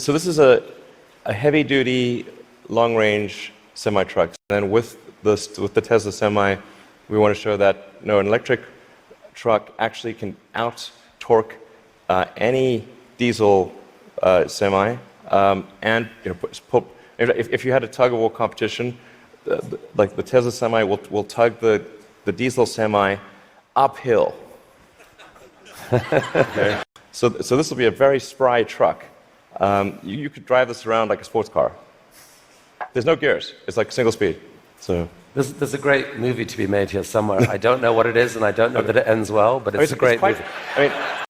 So this is a heavy-duty, long-range semi-truck. And with the Tesla Semi, we want to show that an electric truck actually can out-torque any diesel semi. And if you had a tug-of-war competition, like the Tesla Semi will tug the diesel semi uphill. Okay. So this will be a very spry truck. You could drive this around like a sports car. There's no gears. It's like single speed. So there's a great movie to be made here somewhere. I don't know what it is, and I don't know that it ends well, but it's a great movie.